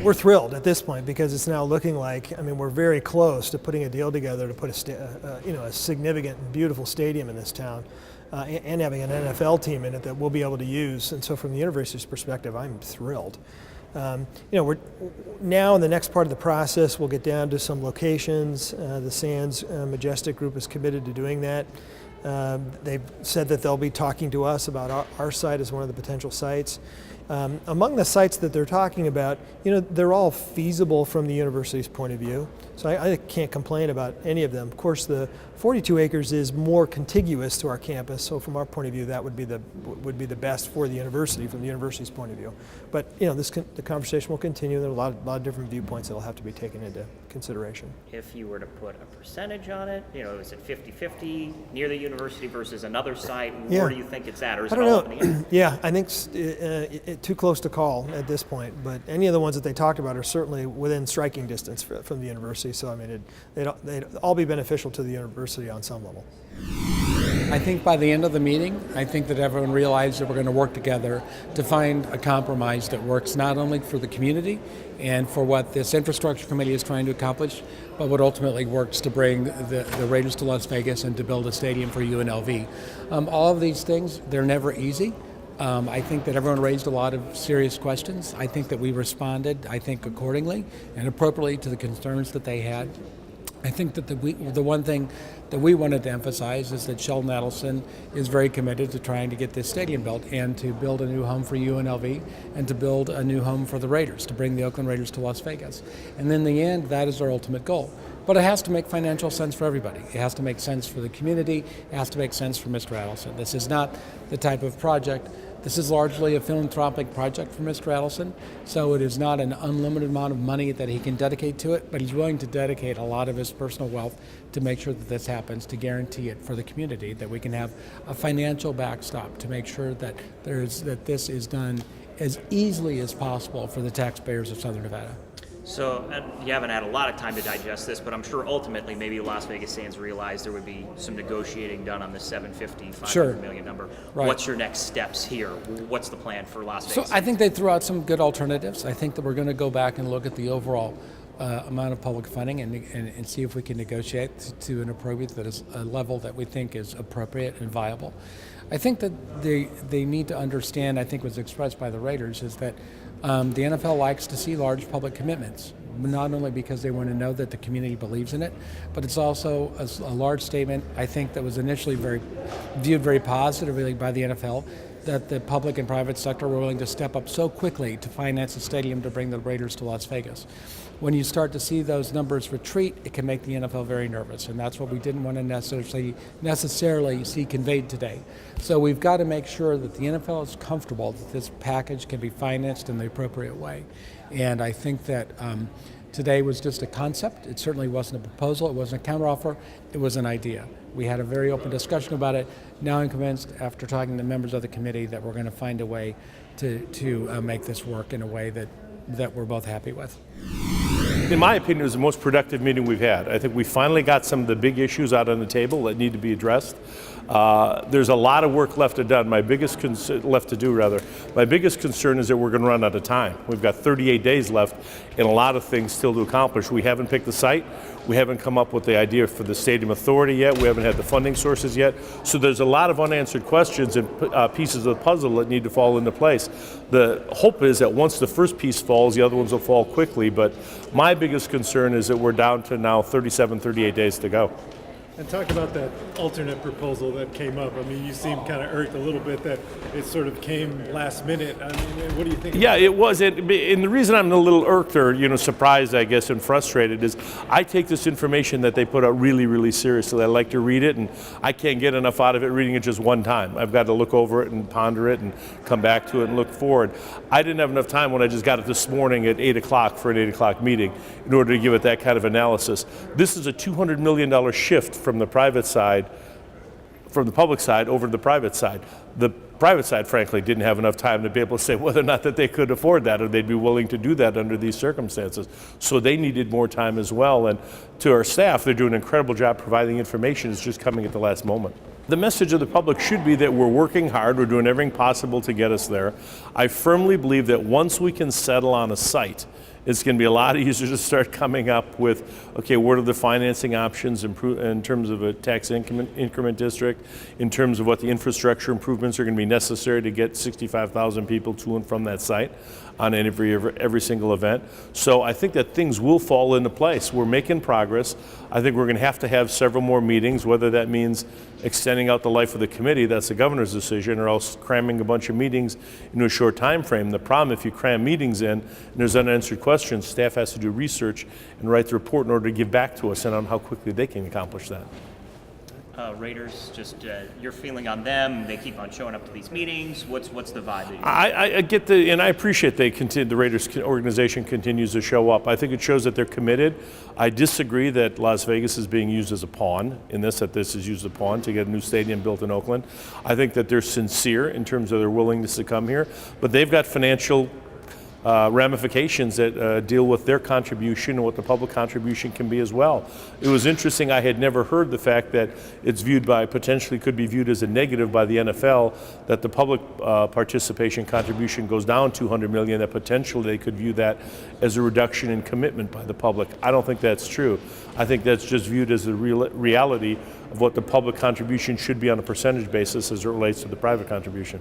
we're thrilled at this point because it's now looking like, I mean, we're very close to putting a deal together to put a significant and beautiful stadium in this town and having an NFL team in it that we'll be able to use. And so from the university's perspective, I'm thrilled. We're now in the next part of the process, we'll get down to some locations. The Sands Majestic Group is committed to doing that. They've said that they'll be talking to us about our site as one of the potential sites. Among the sites that they're talking about, they're all feasible from the university's point of view. So I can't complain about any of them. Of course, the 42 acres is more contiguous to our campus, so from our point of view, that would be the best for the university from the university's point of view. But the conversation will continue. There are a lot of different viewpoints that will have to be taken into consideration. If you were to put a percentage on it, is it 50-50 near the university versus another site? Where do you think it's at, or is it all up in the air? Yeah, I think it's too close to call at this point. But any of the ones that they talked about are certainly within striking distance from the university. So I mean, they'd all be beneficial to the university on some level. I think by the end of the meeting, I think that everyone realized that we're going to work together to find a compromise that works not only for the community and for what this infrastructure committee is trying to accomplish, but what ultimately works to bring the Raiders to Las Vegas and to build a stadium for UNLV. All of these things, they're never easy. I think that everyone raised a lot of serious questions. I think that we responded, accordingly and appropriately to the concerns that they had. I think that the one thing that we wanted to emphasize is that Sheldon Adelson is very committed to trying to get this stadium built and to build a new home for UNLV and to build a new home for the Raiders, to bring the Oakland Raiders to Las Vegas. And in the end, that is our ultimate goal. But it has to make financial sense for everybody. It has to make sense for the community. It has to make sense for Mr. Adelson. This is not the type of project. This is largely a philanthropic project for Mr. Adelson, so it is not an unlimited amount of money that he can dedicate to it, but he's willing to dedicate a lot of his personal wealth to make sure that this happens, to guarantee it for the community, that we can have a financial backstop to make sure that this is done as easily as possible for the taxpayers of Southern Nevada. So you haven't had a lot of time to digest this, but I'm sure ultimately maybe Las Vegas Sands realized there would be some negotiating done on the $500 million number. Right. What's your next steps here? What's the plan for Las Vegas? So I think they threw out some good alternatives. I think that we're going to go back and look at the overall amount of public funding and see if we can negotiate to an appropriate that is a level that we think is appropriate and viable. I think that they need to understand, I think was expressed by the Raiders, is that the NFL likes to see large public commitments, not only because they want to know that the community believes in it, but it's also a large statement, I think, that was initially viewed very positively by the NFL, that the public and private sector were willing to step up so quickly to finance a stadium to bring the Raiders to Las Vegas. When you start to see those numbers retreat, it can make the NFL very nervous, and that's what we didn't want to necessarily see conveyed today. So we've got to make sure that the NFL is comfortable that this package can be financed in the appropriate way. And I think that today was just a concept. It certainly wasn't a proposal. It wasn't a counteroffer. It was an idea. We had a very open discussion about it. Now I'm convinced, after talking to members of the committee, that we're going to find a way to make this work in a way that we're both happy with. In my opinion, it was the most productive meeting we've had. I think we finally got some of the big issues out on the table that need to be addressed. There's a lot of work left to do. My biggest concern is that we're going to run out of time. We've got 38 days left and a lot of things still to accomplish. We haven't picked the site. We haven't come up with the idea for the stadium authority yet. We haven't had the funding sources yet. So there's a lot of unanswered questions and pieces of the puzzle that need to fall into place. The hope is that once the first piece falls, the other ones will fall quickly. But my biggest concern is that we're down to now 38 days to go. And talk about that alternate proposal that came up. I mean, you seem kind of irked a little bit that it sort of came last minute. I mean, what do you think? Yeah, it was. And the reason I'm a little irked or, surprised, I guess, and frustrated is I take this information that they put out really, really seriously. I like to read it, and I can't get enough out of it reading it just one time. I've got to look over it and ponder it and come back to it and look forward. I didn't have enough time when I just got it this morning at 8 o'clock for an 8 o'clock meeting in order to give it that kind of analysis. This is a $200 million shift from the public side over to the private side. The private side, frankly, didn't have enough time to be able to say whether or not that they could afford that or they'd be willing to do that under these circumstances. So they needed more time as well. And to our staff, they're doing an incredible job providing information. It's just coming at the last moment. The message of the public should be that we're working hard, we're doing everything possible to get us there. I firmly believe that once we can settle on a site It's going to be a lot easier to start coming up with, okay, what are the financing options in terms of a tax increment district, in terms of what the infrastructure improvements are going to be necessary to get 65,000 people to and from that site on every single event. So I think that things will fall into place. We're making progress. I think we're going to have several more meetings, whether that means extending out the life of the committee, that's the governor's decision, or else cramming a bunch of meetings into a short time frame. The problem, if you cram meetings in and there's unanswered questions, staff has to do research and write the report in order to give back to us and on how quickly they can accomplish that. Raiders, just your feeling on them. They keep on showing up to these meetings. What's the vibe that you I get and I appreciate the Raiders organization continues to show up. I think it shows that they're committed. I disagree that Las Vegas is being used as a pawn in this, that this is used as a pawn to get a new stadium built in Oakland. I think that they're sincere in terms of their willingness to come here, but they've got financial ramifications that deal with their contribution and what the public contribution can be as well. It was interesting, I had never heard the fact that it's potentially could be viewed as a negative by the NFL, that the public participation contribution goes down $200 million, that potentially they could view that as a reduction in commitment by the public. I don't think that's true. I think that's just viewed as the reality of what the public contribution should be on a percentage basis as it relates to the private contribution.